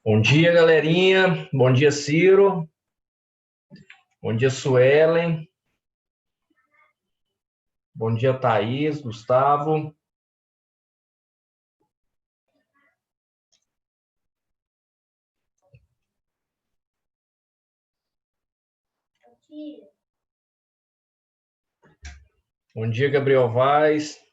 Bom dia, galerinha. Bom dia, Ciro. Bom dia, Suelen. Bom dia, Thaís, Gustavo. Bom dia, Gabriel Vaz.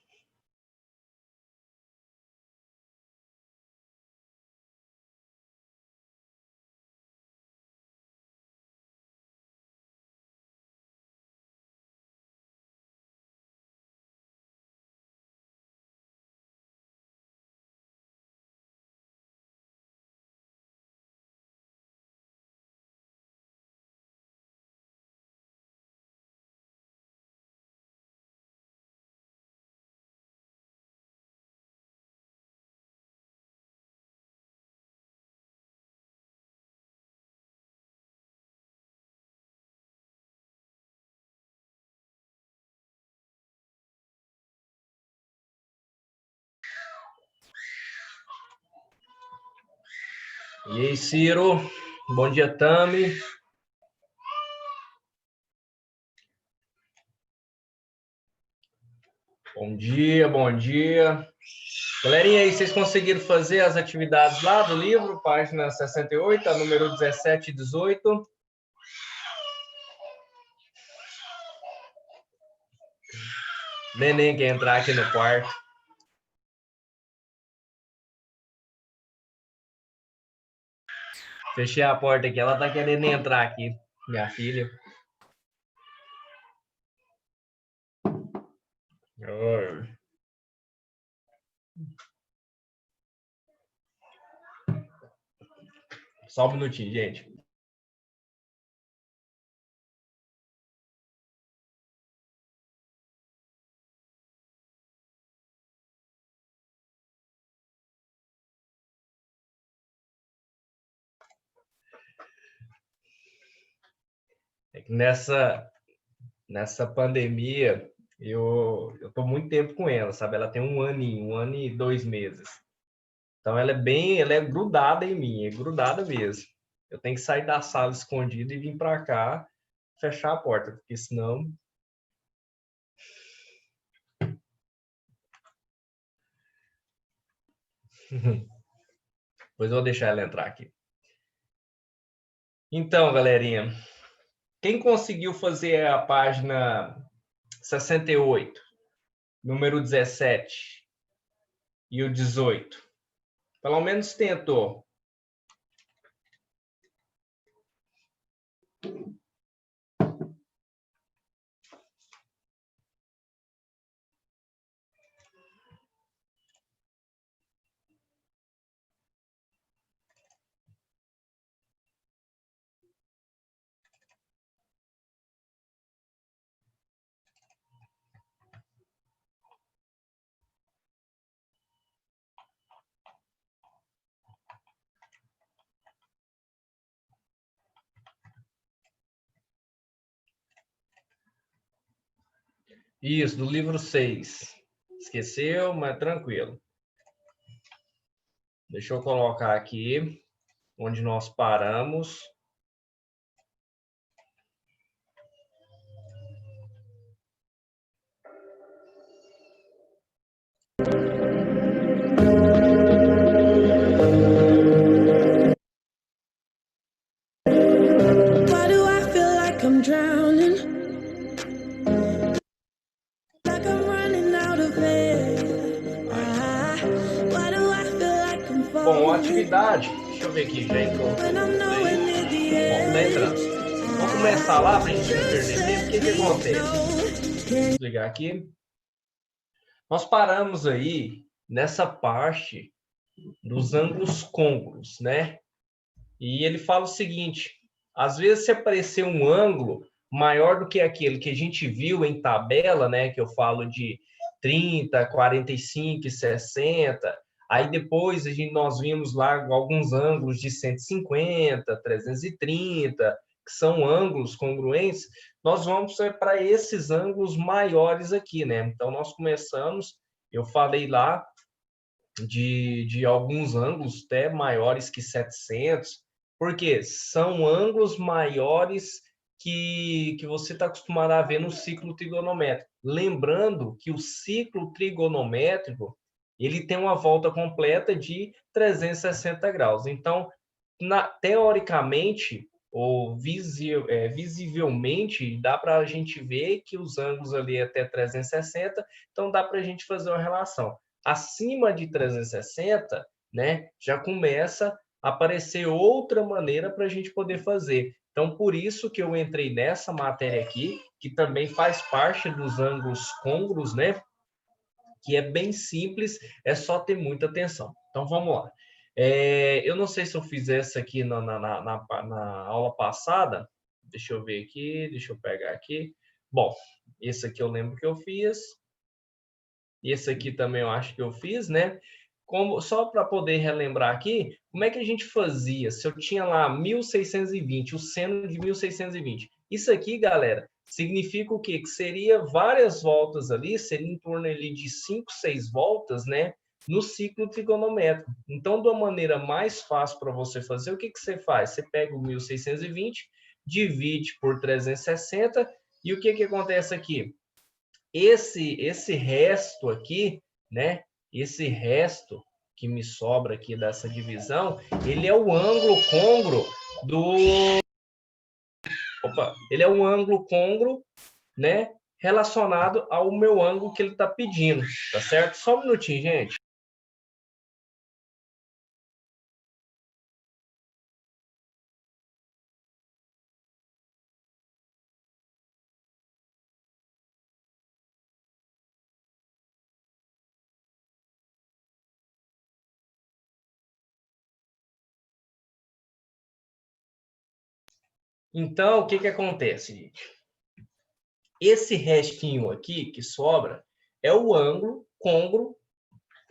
E aí, Ciro? Bom dia, Tami. Bom dia, bom dia. Galerinha, aí, vocês conseguiram fazer as atividades lá do livro, página 68, a número 17 e 18? Neném quer entrar aqui no quarto. Fechei a porta aqui, ela tá querendo entrar aqui, minha filha. Oi. Só um minutinho, gente. É que nessa pandemia, eu tô muito tempo com ela, sabe? Ela tem um ano e 2 meses. Então ela é grudada em mim, é grudada mesmo. Eu tenho que sair da sala escondida e vir para cá, fechar a porta, porque senão depois eu vou deixar ela entrar aqui. Então, galerinha, quem conseguiu fazer a página 68, número 17 e o 18? Pelo menos tentou. Isso, do livro 6. Esqueceu, mas tranquilo. Deixa eu colocar aqui onde nós paramos. Why do I feel like I'm drowning? Like I'm running out of air. Why do I feel like I'm falling? Bom, atividade. Deixa eu ver aqui, gente. Vamos começar lá para a gente não perder tempo. O que acontece? Vou desligar aqui. Nós paramos aí nessa parte dos ângulos côncavos, né? E ele fala o seguinte: às vezes se aparecer um ângulo maior do que aquele que a gente viu em tabela, né? Que eu falo de 30, 45 e 60. Aí depois nós vimos lá alguns ângulos de 150, 330, que são ângulos congruentes. Nós vamos para esses ângulos maiores aqui, né? Então nós começamos, eu falei lá de alguns ângulos até maiores que 700, porque são ângulos maiores que você está acostumado a ver no ciclo trigonométrico. Lembrando que o ciclo trigonométrico ele tem uma volta completa de 360 graus. Então, teoricamente, ou visivelmente, dá para a gente ver que os ângulos ali é até 360, então dá para a gente fazer uma relação. Acima de 360, né, já começa a aparecer outra maneira para a gente poder fazer. Então, por isso que eu entrei nessa matéria aqui, que também faz parte dos ângulos côngruos, né, que é bem simples, é só ter muita atenção. Então, vamos lá. Eu não sei se eu fiz essa aqui na aula passada. Deixa eu ver aqui, deixa eu pegar aqui. Bom, esse aqui eu lembro que eu fiz. Esse aqui também eu acho que eu fiz, né? Só para poder relembrar aqui, como é que a gente fazia? Se eu tinha lá 1620, o seno de 1620. Isso aqui, galera, significa o quê? Que seria várias voltas ali, seria em torno ali de 5, 6 voltas, né? No ciclo trigonométrico. Então, de uma maneira mais fácil para você fazer, o que você faz? Você pega o 1620, divide por 360, e o que acontece aqui? Esse resto aqui, né? Esse resto que me sobra aqui dessa divisão, ele é o ângulo côngruo do... Opa! Ele é um ângulo côngruo, né? Relacionado ao meu ângulo que ele está pedindo, tá certo? Só um minutinho, gente. Então, o que acontece, gente? Esse restinho aqui que sobra é o ângulo côngruo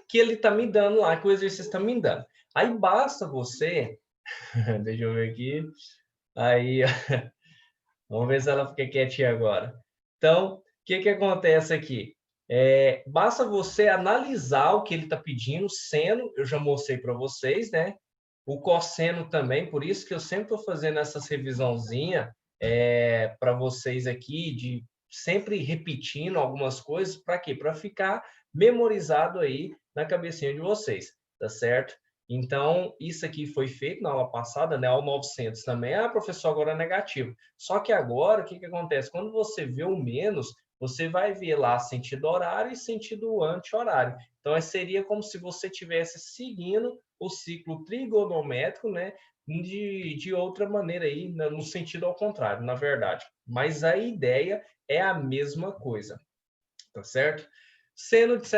que ele está me dando lá, que o exercício está me dando. Aí basta você... Deixa eu ver aqui. Aí, vamos ver se ela fica quietinha agora. Então, o que acontece aqui? Basta você analisar o que ele está pedindo. Seno, eu já mostrei para vocês, né? O cosseno também, por isso que eu sempre estou fazendo essas revisãozinhas para vocês aqui, de sempre repetindo algumas coisas, para quê? Para ficar memorizado aí na cabecinha de vocês, tá certo? Então, isso aqui foi feito na aula passada, né? Ao 900 também. Ah, professor, agora é negativo. Só que agora, o que acontece? Quando você vê o menos, você vai ver lá sentido horário e sentido anti-horário. Então, seria como se você estivesse seguindo o ciclo trigonométrico, né? De outra maneira aí, no sentido ao contrário, na verdade. Mas a ideia é a mesma coisa, tá certo? Seno de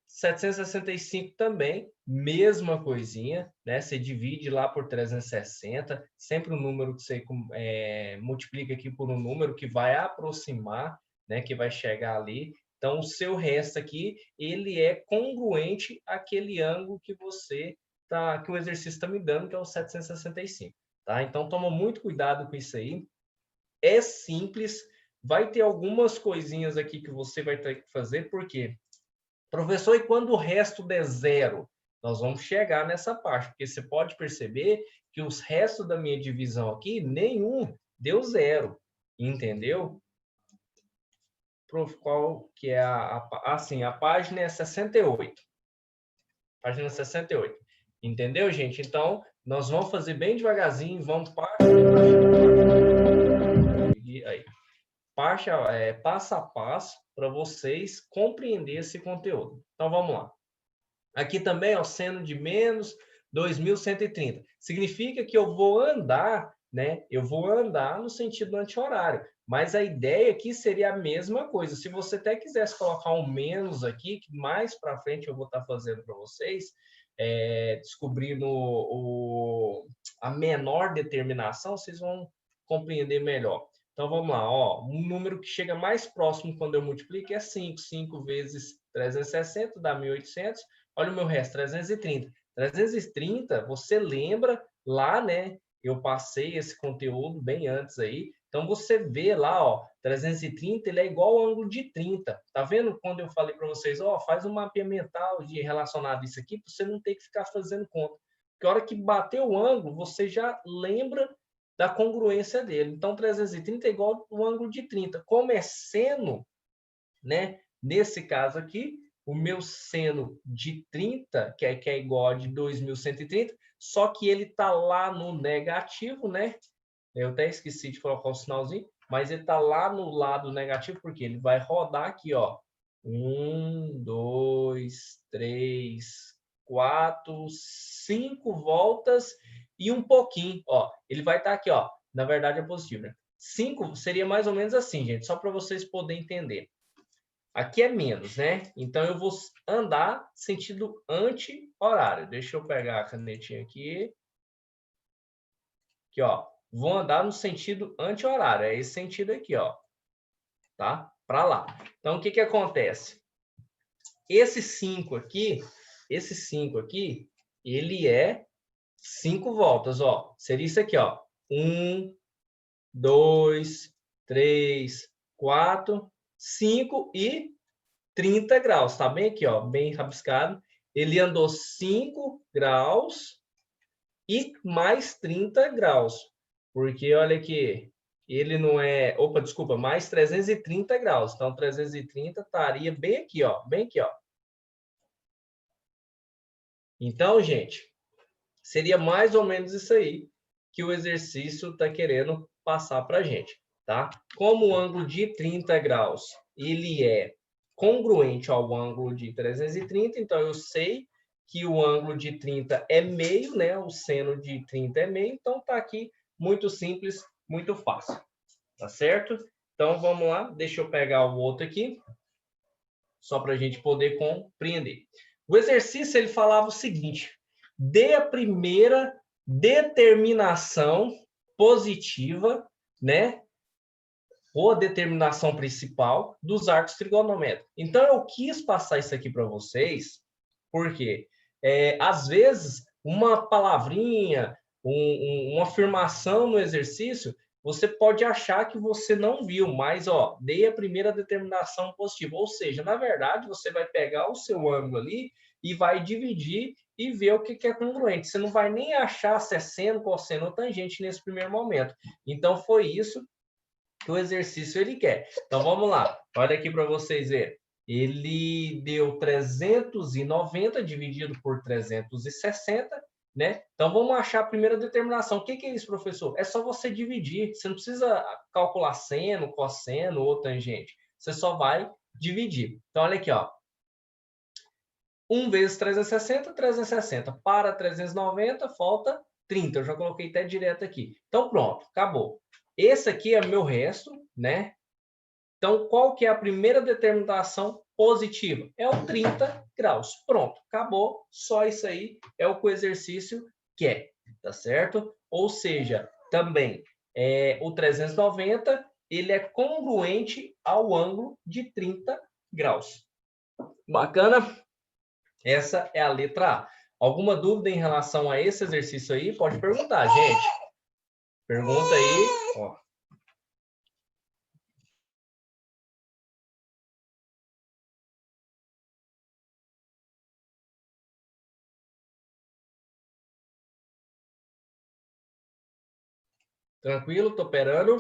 765 também, mesma coisinha, né? Você divide lá por 360, sempre um número que você multiplica aqui por um número que vai aproximar, né? Que vai chegar ali. Então, o seu resto aqui, ele é congruente àquele ângulo que que o exercício está me dando, que é o 765, tá? Então, toma muito cuidado com isso aí. É simples, vai ter algumas coisinhas aqui que você vai ter que fazer, porque professor, e quando o resto der zero? Nós vamos chegar nessa parte, porque você pode perceber que os restos da minha divisão aqui, nenhum deu zero, entendeu? Prof, qual que é a página é 68. Página 68. Entendeu, gente? Então, nós vamos fazer bem devagarzinho, vamos passo a passo para vocês compreenderem esse conteúdo. Então, vamos lá. Aqui também, ó, seno de menos 2.130. Significa que eu vou andar, né? Eu vou andar no sentido anti-horário. Mas a ideia aqui seria a mesma coisa. Se você até quisesse colocar um menos aqui, que mais para frente eu vou estar fazendo para vocês, descobrindo a menor determinação, vocês vão compreender melhor. Então, vamos lá. Ó, um número que chega mais próximo quando eu multiplico é 5. 5 vezes 360 dá 1.800. Olha o meu resto, 330. 330, você lembra lá, né? Eu passei esse conteúdo bem antes aí. Então, você vê lá, ó, 330, ele é igual ao ângulo de 30. Tá vendo quando eu falei para vocês, ó, faz um mapeamento mental de relacionado a isso aqui, para você não ter que ficar fazendo conta. Porque a hora que bater o ângulo, você já lembra da congruência dele. Então, 330 é igual ao ângulo de 30. Como é seno, né? Nesse caso aqui, o meu seno de 30, que é igual a de 2.130, só que ele está lá no negativo, né? Eu até esqueci de colocar o sinalzinho, mas ele está lá no lado negativo, porque ele vai rodar aqui, ó. 1, 2, 3, 4, 5 voltas e um pouquinho, ó. Ele vai estar aqui, ó. Na verdade é positivo, né? 5 seria mais ou menos assim, gente, só para vocês poderem entender. Aqui é menos, né? Então eu vou andar sentido anti-horário. Deixa eu pegar a canetinha aqui. Aqui, ó. Vou andar no sentido anti-horário. É esse sentido aqui, ó. Tá? Para lá. Então, o que que acontece? Esse 5 aqui, ele é 5 voltas, ó. Seria isso aqui, ó. 1, 2, 3, 4, 5 e 30 graus. Tá bem aqui, ó. Bem rabiscado. Ele andou 5 graus e mais 30 graus. Porque, olha aqui, ele não é... Opa, desculpa, mais 330 graus. Então, 330 estaria bem aqui, ó. Bem aqui, ó. Então, gente, seria mais ou menos isso aí que o exercício está querendo passar para a gente, tá? Como o ângulo de 30 graus, ele é congruente ao ângulo de 330, então eu sei que o ângulo de 30 é meio, né? O seno de 30 é meio, então tá aqui muito simples, muito fácil, tá certo? Então, vamos lá, deixa eu pegar o outro aqui, só para a gente poder compreender. O exercício, ele falava o seguinte: dê a primeira determinação positiva, né? Ou a determinação principal dos arcos trigonométricos. Então, eu quis passar isso aqui para vocês, porque às vezes uma palavrinha, uma afirmação no exercício, você pode achar que você não viu, mas ó, dei a primeira determinação positiva. Ou seja, na verdade, você vai pegar o seu ângulo ali e vai dividir e ver o que é congruente. Você não vai nem achar se é seno, cosseno ou tangente nesse primeiro momento. Então, foi isso que o exercício ele quer. Então, vamos lá. Olha aqui para vocês verem. Ele deu 390 dividido por 360, né? Então, vamos achar a primeira determinação. O que é isso, professor? É só você dividir. Você não precisa calcular seno, cosseno ou tangente. Você só vai dividir. Então, olha aqui, ó. 1 vezes 360, 360. Para 390, falta 30. Eu já coloquei até direto aqui. Então, pronto. Acabou. Esse aqui é meu resto, né? Então, qual que é a primeira determinação positiva? É o 30 graus. Pronto, acabou. Só isso aí é o que o exercício quer, tá certo? Ou seja, também o 390, ele é congruente ao ângulo de 30 graus. Bacana? Essa é a letra A. Alguma dúvida em relação a esse exercício aí? Pode perguntar, gente. Pergunta aí, ó. Tranquilo, tô operando.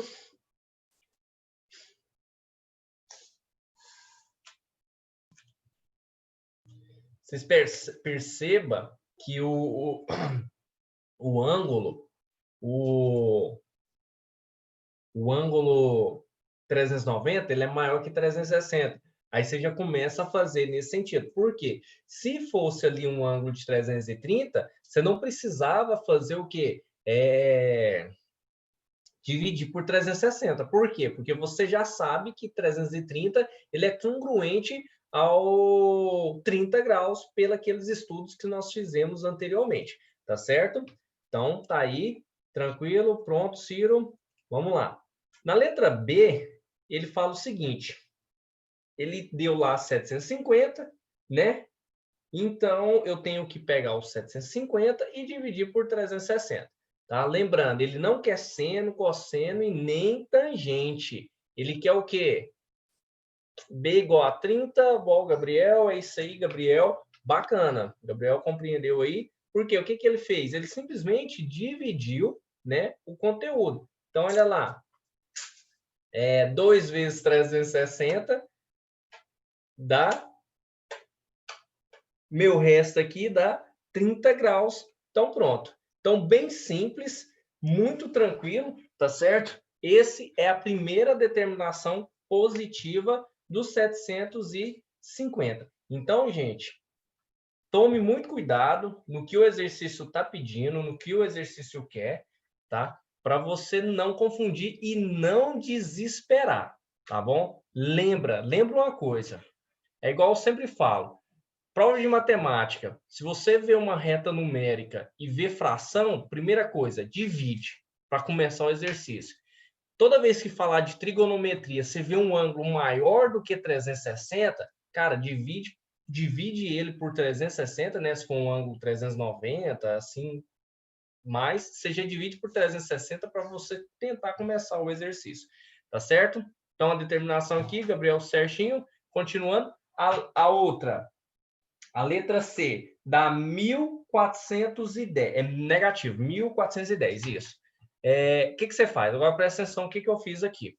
Vocês percebam que o ângulo, o ângulo 390, ele é maior que 360. Aí você já começa a fazer nesse sentido. Por quê? Se fosse ali um ângulo de 330, você não precisava fazer o quê? Dividir por 360. Por quê? Porque você já sabe que 330 ele é congruente ao 30 graus pelos estudos que nós fizemos anteriormente, tá certo? Então, tá aí, tranquilo, pronto, Ciro. Vamos lá. Na letra B, ele fala o seguinte, ele deu lá 750, né? Então, eu tenho que pegar os 750 e dividir por 360. Tá? Lembrando, ele não quer seno, cosseno e nem tangente. Ele quer o quê? B igual a 30, bom, Gabriel, é isso aí, Gabriel. Bacana, Gabriel compreendeu aí. Por quê? O que ele fez? Ele simplesmente dividiu, né, o conteúdo. Então, olha lá. 2 vezes 360 dá... Meu resto aqui dá 30 graus. Então, pronto. Então, bem simples, muito tranquilo, tá certo? Esse é a primeira determinação positiva dos 750. Então, gente, tome muito cuidado no que o exercício está pedindo, no que o exercício quer, tá? Para você não confundir e não desesperar, tá bom? Lembra uma coisa. É igual eu sempre falo. Prova de matemática. Se você vê uma reta numérica e vê fração, primeira coisa, divide para começar o exercício. Toda vez que falar de trigonometria, você vê um ângulo maior do que 360, cara, divide ele por 360, né? Se for um ângulo 390, assim, mais, você já divide por 360 para você tentar começar o exercício, tá certo? Então, a determinação aqui, Gabriel, certinho. Continuando, a outra... A letra C dá 1410. É negativo, 1410, isso. O que você faz? Agora presta atenção o que eu fiz aqui.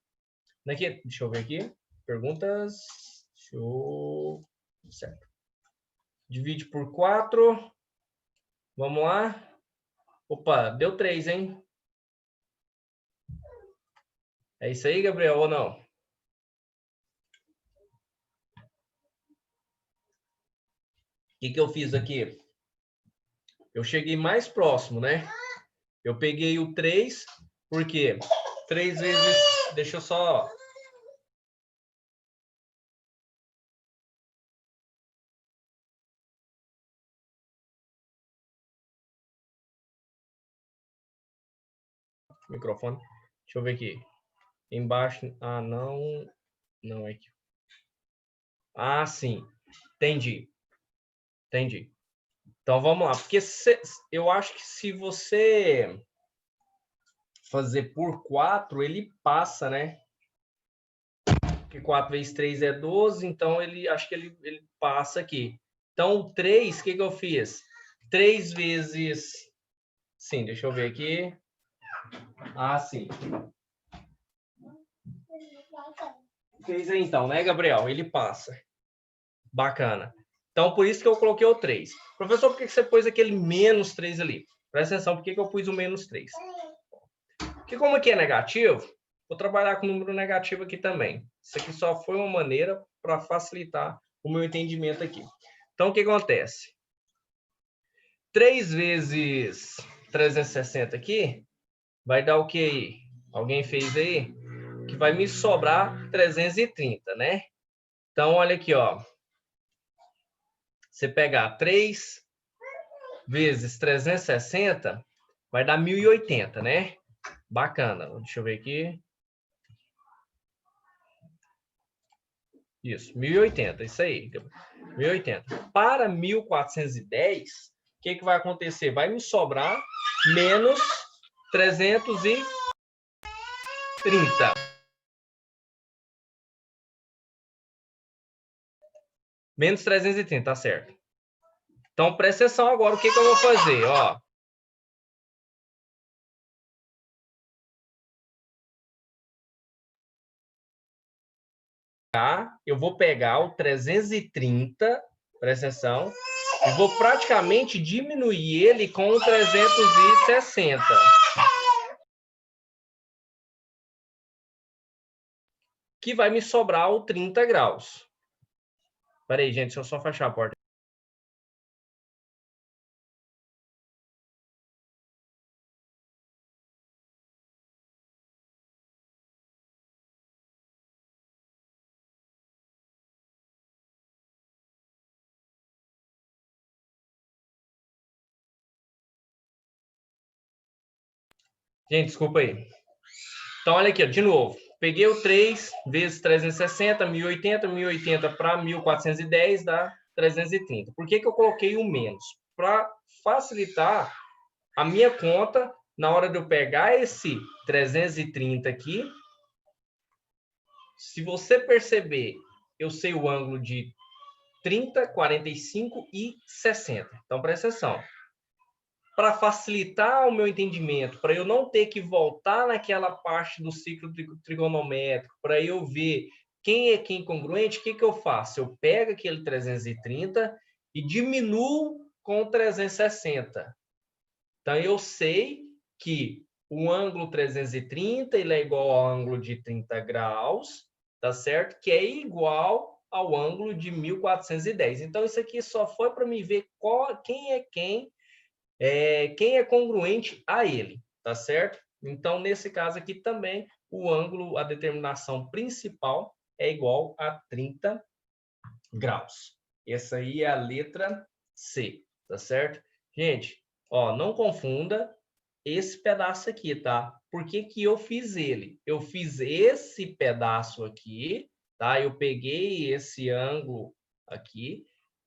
Deixa eu ver aqui. Perguntas. Certo. Divide por 4. Vamos lá. Opa, deu 3, hein? É isso aí, Gabriel, ou não? O que eu fiz aqui? Eu cheguei mais próximo, né? Eu peguei o 3, porque 3 vezes... Deixa eu só... Microfone. Deixa eu ver aqui. Embaixo... Ah, não... Não é aqui. Ah, sim. Entendi. Entendi. Então, vamos lá. Porque eu acho que se você fazer por 4, ele passa, né? Porque 4 vezes 3 é 12, então acho que ele passa aqui. Então, o 3, o que eu fiz? 3 vezes... Sim, deixa eu ver aqui. Ah, sim. Fez aí, então, né, Gabriel? Ele passa. Bacana. Então, por isso que eu coloquei o 3. Professor, por que você pôs aquele menos 3 ali? Presta atenção, por que eu pus o menos 3? Porque como aqui é negativo, vou trabalhar com número negativo aqui também. Isso aqui só foi uma maneira para facilitar o meu entendimento aqui. Então, o que acontece? 3 vezes 360 aqui vai dar o que aí? Alguém fez aí? Que vai me sobrar 330, né? Então, olha aqui, ó. Você pegar 3 vezes 360, vai dar 1080, né? Bacana. Deixa eu ver aqui. Isso, 1080, isso aí. 1080. Para 1410, o que vai acontecer? Vai me sobrar menos 330. Menos 330, tá certo. Então, presta atenção agora, o que eu vou fazer? Ó. Eu vou pegar o 330, presta atenção, e vou praticamente diminuir ele com o 360. Que vai me sobrar o 30 graus. Espera aí, gente, deixa eu só fechar a porta. Gente, desculpa aí. Então, olha aqui, ó, de novo. Peguei o 3 vezes 360, 1080, 1080 para 1410 dá 330. Por que eu coloquei o menos? Para facilitar a minha conta na hora de eu pegar esse 330 aqui, se você perceber, eu sei o ângulo de 30, 45 e 60. Então, presta atenção. Para facilitar o meu entendimento, para eu não ter que voltar naquela parte do ciclo trigonométrico, para eu ver quem é quem congruente, o que eu faço? Eu pego aquele 330 e diminuo com o 360. Então, eu sei que o ângulo 330 ele é igual ao ângulo de 30 graus, tá certo? Que é igual ao ângulo de 1410. Então, isso aqui só foi para me ver quem é congruente a ele, tá certo? Então, nesse caso aqui também, o ângulo, a determinação principal é igual a 30 graus. Essa aí é a letra C, tá certo? Gente, ó, não confunda esse pedaço aqui, tá? Por que que eu fiz ele? Eu fiz esse pedaço aqui, tá? Eu peguei esse ângulo aqui,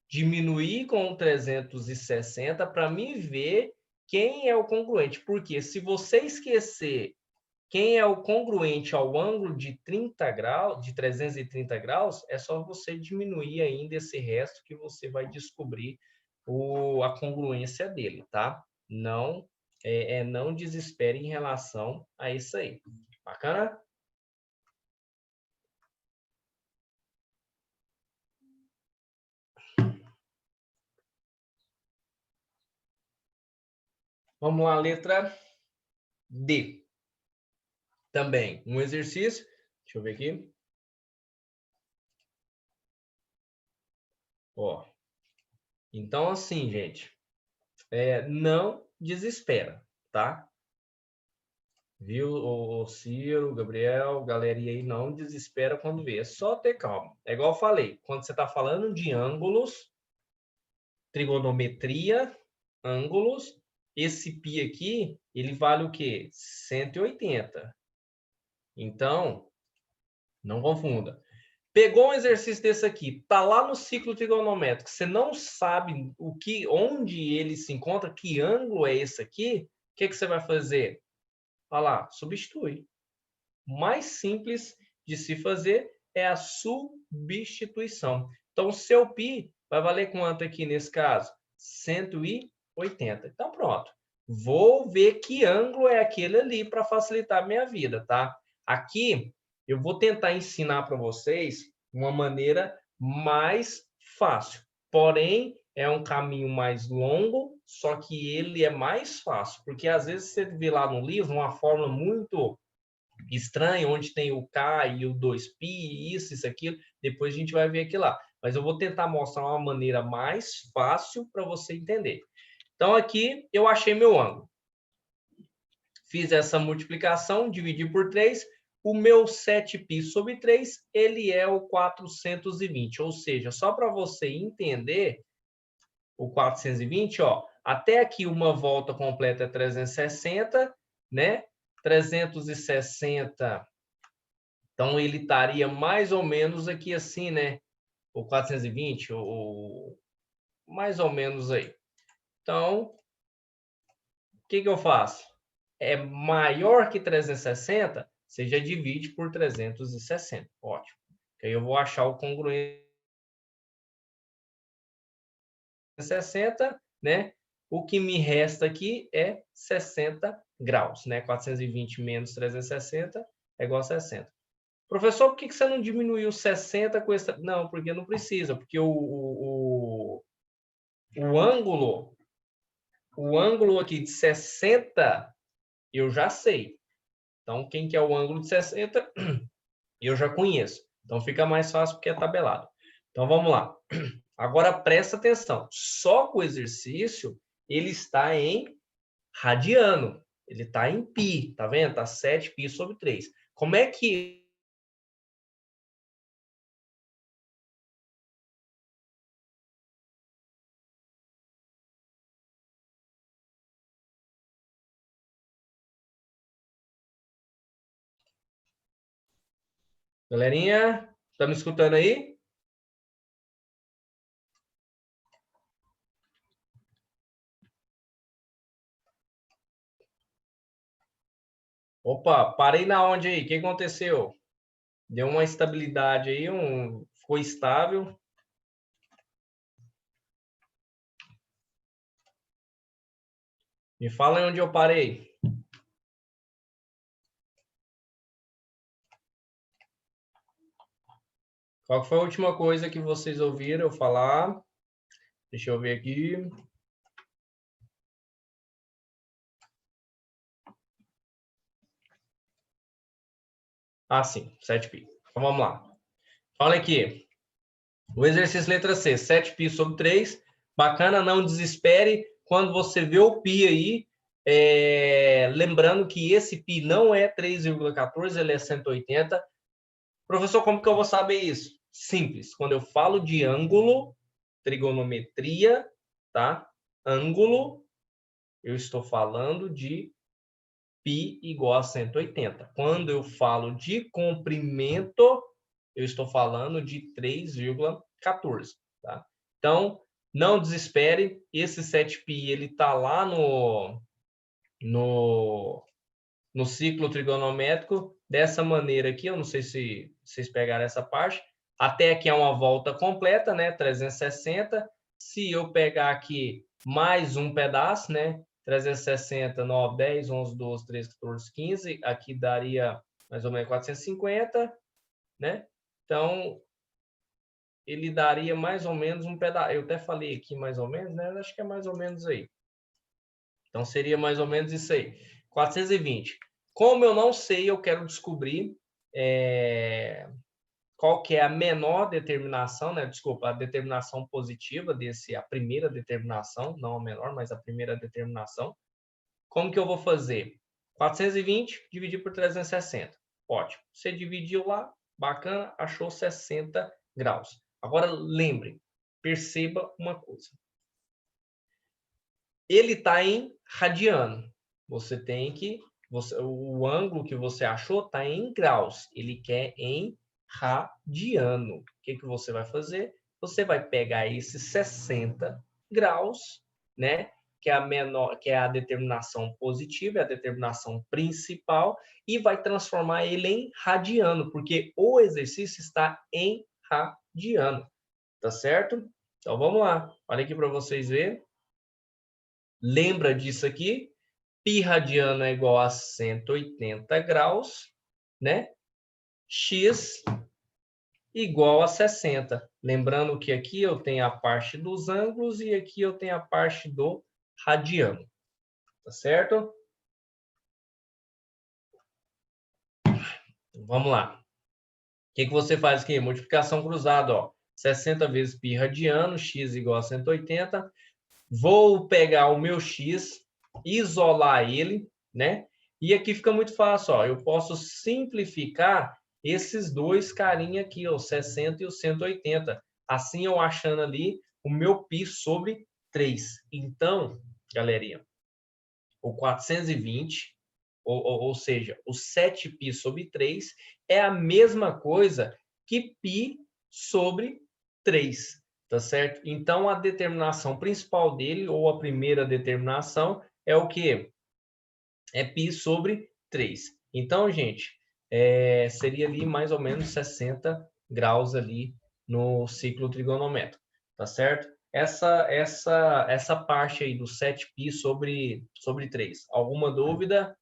diminuí com 360 para me ver quem é o congruente. Porque se você esquecer quem é o congruente ao ângulo de 30 graus, de 330 graus, é só você diminuir ainda esse resto que você vai descobrir a congruência dele, tá? Não desespere em relação a isso aí. Bacana? Vamos lá, letra D. Também um exercício. Deixa eu ver aqui. Ó. Então, assim, gente, não desespera, tá? Viu, o Ciro, Gabriel, galerinha aí, não desespera quando vê. É só ter calma. É igual eu falei, quando você está falando de ângulos, trigonometria, ângulos, esse π aqui, ele vale o quê? 180. Então, não confunda. Pegou um exercício desse aqui, tá lá no ciclo trigonométrico, você não sabe onde ele se encontra, que ângulo é esse aqui, o que você vai fazer? Olha lá, substitui. O mais simples de se fazer é a substituição. Então, o seu π vai valer quanto aqui nesse caso? 180. Então, pronto. Vou ver que ângulo é aquele ali para facilitar a minha vida, tá? Aqui, eu vou tentar ensinar para vocês uma maneira mais fácil. Porém, é um caminho mais longo, só que ele é mais fácil. Porque, às vezes, você vê lá no livro uma fórmula muito estranha, onde tem o K e o 2π, isso, aquilo. Depois a gente vai ver aqui lá. Mas eu vou tentar mostrar uma maneira mais fácil para você entender. Então, aqui eu achei meu ângulo. Fiz essa multiplicação, dividi por 3. O meu 7π sobre 3, ele é o 420. Ou seja, só para você entender, o 420, ó, até aqui uma volta completa é 360, né? 360, então ele estaria mais ou menos aqui assim, né? O 420, ou mais ou menos aí. Então, o que eu faço? É maior que 360, você já divide por 360. Ótimo. Aí eu vou achar o congruente 60, né? O que me resta aqui é 60 graus, né? 420 menos 360 é igual a 60. Professor, por que você não diminuiu 60 com esse? Não, porque não precisa, porque o ângulo aqui de 60 eu já sei. Então, quem que é o ângulo de 60 eu já conheço. Então, fica mais fácil porque é tabelado. Então, vamos lá. Agora, presta atenção. Só com o exercício, ele está em radiano. Ele está em π, tá vendo? Está 7π sobre 3. Como é que... Galerinha, tá me escutando aí? Opa, parei na onde aí? O que aconteceu? Deu uma estabilidade aí, ficou estável. Me fala aí onde eu parei. Qual foi a última coisa que vocês ouviram eu falar? Deixa eu ver aqui. Ah, sim, 7π. Então vamos lá. Olha aqui. O exercício letra C, 7π sobre 3. Bacana, não desespere quando você vê o π aí. Lembrando que esse π não é 3,14, ele é 180. Professor, como que eu vou saber isso? Simples. Quando eu falo de ângulo, trigonometria, tá? Ângulo, eu estou falando de π igual a 180. Quando eu falo de comprimento, eu estou falando de 3,14. Tá? Então, não desespere. Esse 7π ele está lá no ciclo trigonométrico dessa maneira aqui. Eu não sei se vocês pegaram essa parte. Até aqui é uma volta completa, né? 360. Se eu pegar aqui mais um pedaço, né? 360, 9, 10, 11, 12, 13, 14, 15. Aqui daria mais ou menos 450, né? Então, ele daria mais ou menos um pedaço. Eu até falei aqui mais ou menos, né? Acho que é mais ou menos aí. Então, seria mais ou menos isso aí. 420. Como eu não sei, eu quero descobrir qual que é a menor determinação, né? Desculpa, a determinação positiva a primeira determinação, não a menor, mas a primeira determinação. Como que eu vou fazer? 420 dividir por 360. Ótimo. Você dividiu lá, bacana, achou 60 graus. Agora, lembre, perceba uma coisa. Ele está em radiano. Você tem que... o ângulo que você achou está em graus. Ele quer em radiano. O que você vai fazer? Você vai pegar esses 60 graus, né? Que é a menor, que é a determinação positiva, é a determinação principal, e vai transformar ele em radiano, porque o exercício está em radiano. Tá certo? Então vamos lá. Olha aqui para vocês verem. Lembra disso aqui? Π radiano é igual a 180 graus, né? X igual a 60. Lembrando que aqui eu tenho a parte dos ângulos e aqui eu tenho a parte do radiano. Tá certo? Vamos lá. O que você faz aqui? Multiplicação cruzada, ó. 60 vezes π radiano, x igual a 180. Vou pegar o meu x, isolar ele, né? E aqui fica muito fácil, ó. Eu posso simplificar esses dois carinha aqui, ó, o 60 e o 180. Assim eu achando ali o meu π sobre 3. Então, galerinha, o 420, ou seja, o 7π sobre 3 é a mesma coisa que π sobre 3. Tá certo? Então, a determinação principal dele, ou a primeira determinação, é o quê? É π sobre 3. Então, gente, seria ali mais ou menos 60 graus ali no ciclo trigonométrico. Tá certo? Essa parte aí do 7π sobre 3. Alguma dúvida?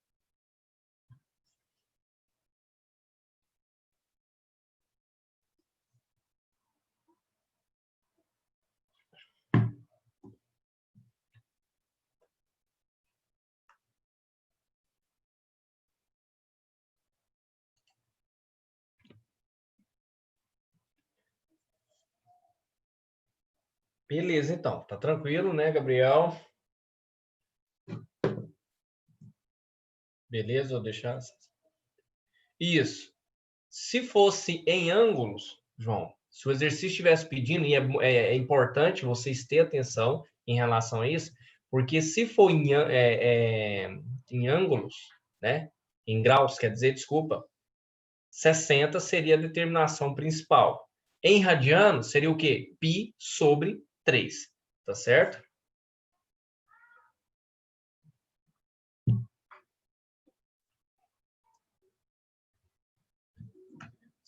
Beleza, então. Tá tranquilo, né, Gabriel? Beleza, vou deixar. Isso. Se fosse em ângulos, João, se o exercício estivesse pedindo, e é importante vocês terem atenção em relação a isso, porque se for em ângulos, né, em graus, quer dizer, desculpa, 60 seria a determinação principal. Em radiano, seria o quê? Π sobre 3, tá certo?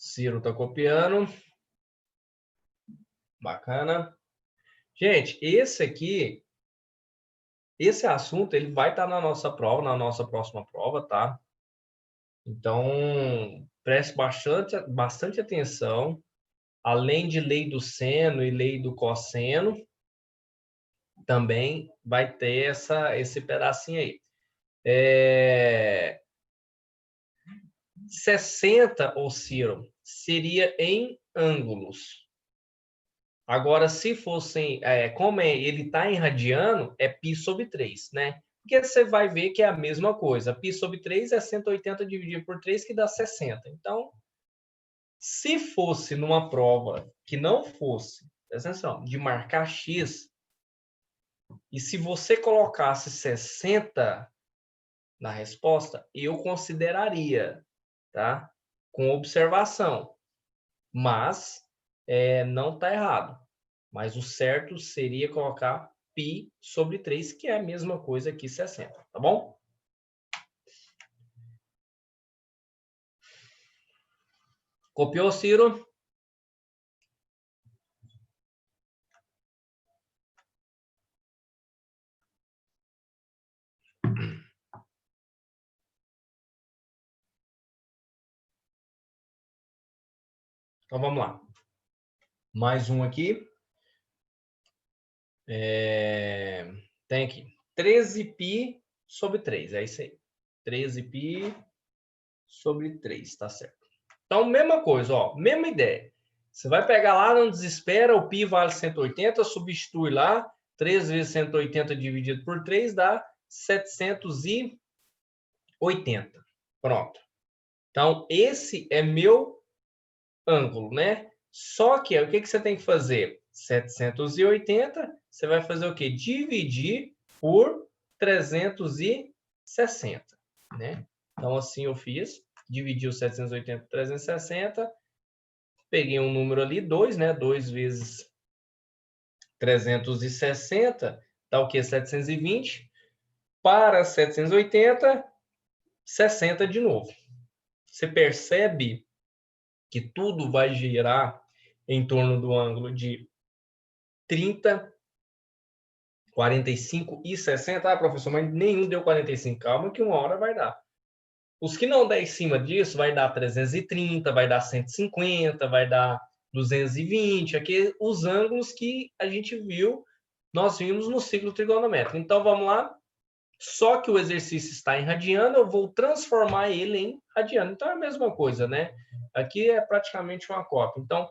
Ciro tá copiando. Bacana. Gente, esse assunto, ele vai estar na nossa prova, na nossa próxima prova, tá? Então, preste bastante atenção. Além de lei do seno e lei do cosseno, também vai ter esse pedacinho aí. 60, ô Ciro, seria em ângulos. Agora, se fossem, como ele está em radiano, é π sobre 3, né? Porque você vai ver que é a mesma coisa. π sobre 3 é 180 dividido por 3, que dá 60. Então, se fosse numa prova que não fosse, presta atenção, de marcar X, e se você colocasse 60 na resposta, eu consideraria, tá? Com observação. Mas não está errado. Mas o certo seria colocar π sobre 3, que é a mesma coisa que 60, tá bom? Copiou, Ciro? Então vamos lá. Mais um aqui. Tem aqui. 13π sobre 3. É isso aí. 13π sobre 3, tá certo. Então, mesma coisa, ó. Mesma ideia. Você vai pegar lá, não desespera, o π vale 180, substitui lá. 3 vezes 180 dividido por 3 dá 780. Pronto. Então, esse é meu ângulo, né? Só que o que você tem que fazer? 780, você vai fazer o quê? Dividir por 360, né? Então, assim eu fiz. Dividi o 780 por 360. Peguei um número ali, 2, né? 2 vezes 360 dá o quê? 720. Para 780, 60 de novo. Você percebe que tudo vai girar em torno do ângulo de 30, 45 e 60. Ah, professor, mas nenhum deu 45. Calma que uma hora vai dar. Os que não der em cima disso, vai dar 330, vai dar 150, vai dar 220. Aqui os ângulos que a gente viu, nós vimos no ciclo trigonométrico. Então, vamos lá. Só que o exercício está em radiano, eu vou transformar ele em radiano. Então, é a mesma coisa, né? Aqui é praticamente uma cópia. Então,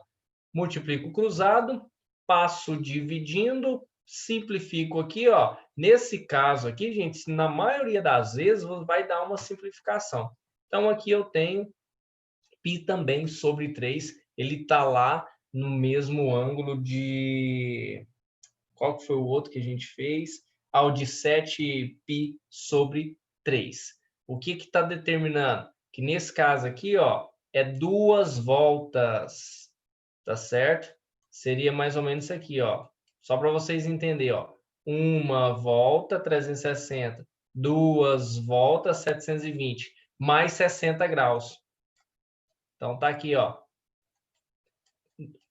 multiplico cruzado, passo dividindo, simplifico aqui, ó. Nesse caso aqui, gente, na maioria das vezes, vai dar uma simplificação. Então, aqui eu tenho π também sobre 3. Ele está lá no mesmo ângulo de... Qual que foi o outro que a gente fez? Ao de 7π sobre 3. O que está determinando? Que nesse caso aqui, ó, é 2 voltas, tá certo? Seria mais ou menos isso aqui, ó. Só para vocês entenderem, ó. Uma volta, 360. 2 voltas, 720. Mais 60 graus. Então, tá aqui, ó.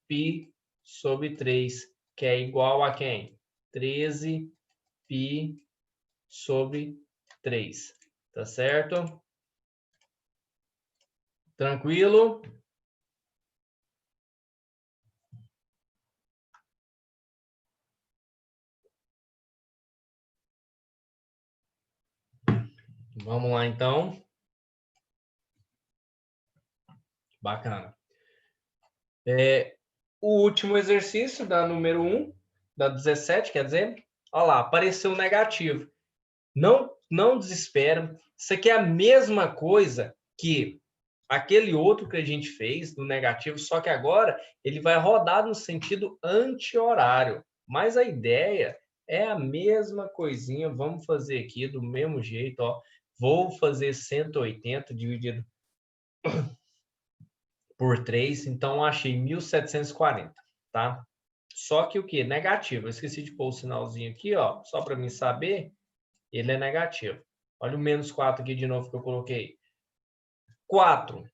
π sobre 3, que é igual a quem? 13π sobre 3. Tá certo? Tranquilo? Vamos lá, então. Bacana. O último exercício, da número 1, da 17, quer dizer, olha lá, apareceu negativo. Não desespera. Isso aqui é a mesma coisa que aquele outro que a gente fez, do negativo, só que agora ele vai rodar no sentido anti-horário. Mas a ideia é a mesma coisinha. Vamos fazer aqui do mesmo jeito, ó. Vou fazer 180 dividido por 3, então achei 1.740, tá? Só que o que? Negativo. Eu esqueci de pôr o sinalzinho aqui, ó, só para mim saber, ele é negativo. Olha o menos 4 aqui de novo que eu coloquei. 4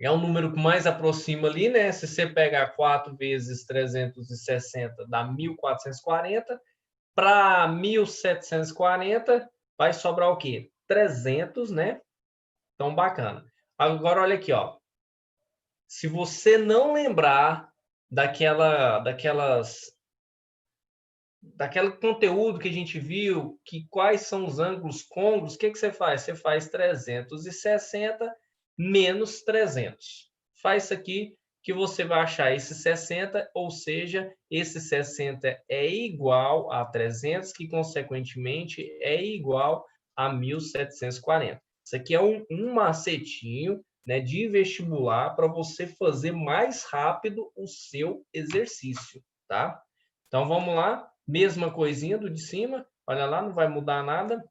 É um número que mais aproxima ali, né? Se você pegar 4 vezes 360, dá 1.440. Para 1.740, vai sobrar o quê? 300, né? Então, bacana. Agora, olha aqui, ó. Se você não lembrar daquele conteúdo que a gente viu, que quais são os ângulos côncavos, o que você faz? Você faz 360 menos 300. Faz isso aqui que você vai achar esse 60, ou seja, esse 60 é igual a 300, que consequentemente é igual a 1.740. Isso aqui é um macetinho, né, de vestibular para você fazer mais rápido o seu exercício, tá? Então vamos lá, mesma coisinha do de cima, olha lá, não vai mudar nada.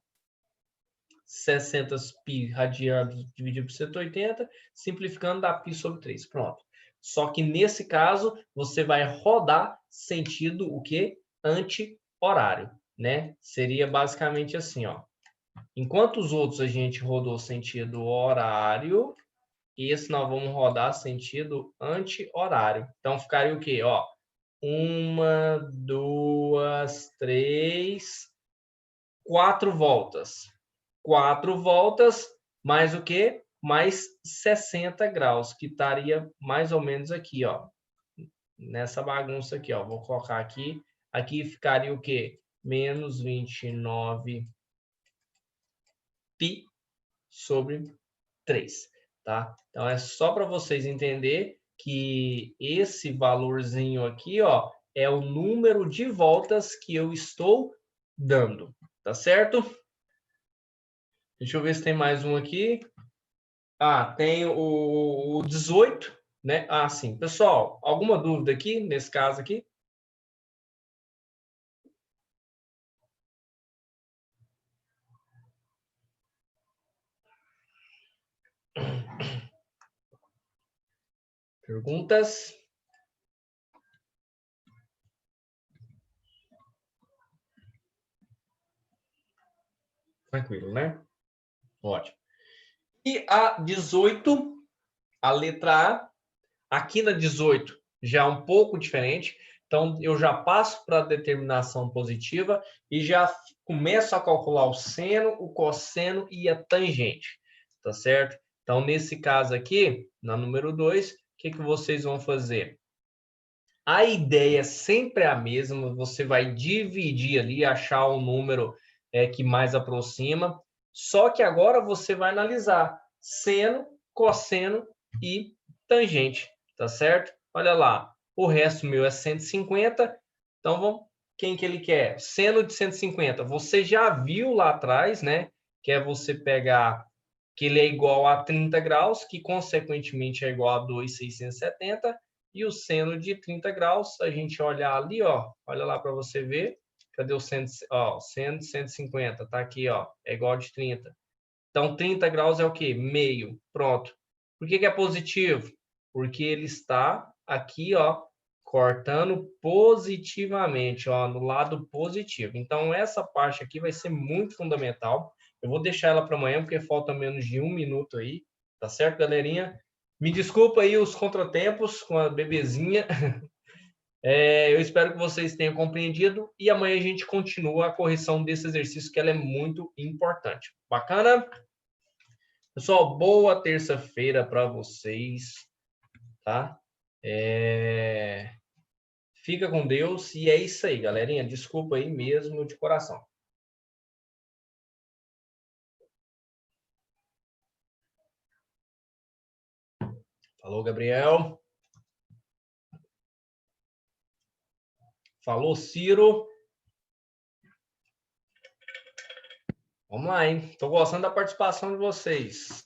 60 π radianos dividido por 180, simplificando dá π sobre 3. Pronto. Só que nesse caso, você vai rodar sentido o quê? Anti-horário, né? Seria basicamente assim, ó. Enquanto os outros a gente rodou sentido horário, esse nós vamos rodar sentido anti-horário. Então ficaria o quê? Ó, 1, 2, 3, 4 voltas. 4 voltas, mais o quê? Mais 60 graus, que estaria mais ou menos aqui, ó. Nessa bagunça aqui, ó. Vou colocar aqui. Aqui ficaria o quê? Menos 29 π sobre 3, tá? Então, é só para vocês entenderem que esse valorzinho aqui, ó, é o número de voltas que eu estou dando, tá certo? Deixa eu ver se tem mais um aqui. Ah, tem o 18, né? Ah, sim. Pessoal, alguma dúvida aqui, nesse caso aqui? Perguntas? Tranquilo, né? Ótimo. E a 18, a letra A, aqui na 18 já é um pouco diferente. Então, eu já passo para a determinação positiva e já começo a calcular o seno, o cosseno e a tangente, tá certo? Então, nesse caso aqui, na número 2, o que vocês vão fazer? A ideia sempre é a mesma, você vai dividir ali, achar o número que mais aproxima, só que agora você vai analisar seno, cosseno e tangente, tá certo? Olha lá, o resto meu é 150, então vamos, quem que ele quer? Seno de 150, você já viu lá atrás, né? Que é você pegar que ele é igual a 30 graus, que consequentemente é igual a 2.670, e o seno de 30 graus, a gente olhar ali, ó, olha lá para você ver, cadê o seno, ó, seno de 150, tá aqui, ó, é igual a de 30. Então, 30 graus é o quê? Meio, pronto. Por que é positivo? Porque ele está aqui, ó, cortando positivamente, ó, no lado positivo. Então, essa parte aqui vai ser muito fundamental. Eu vou deixar ela para amanhã, porque falta menos de 1 minuto aí, tá certo, galerinha? Me desculpa aí os contratempos com a bebezinha. Eu espero que vocês tenham compreendido e amanhã a gente continua a correção desse exercício, que ela é muito importante. Bacana? Pessoal, boa terça-feira para vocês, tá? Fica com Deus e é isso aí, galerinha. Desculpa aí mesmo de coração. Falou, Gabriel. Falou, Ciro. Vamos lá, hein? Tô gostando da participação de vocês.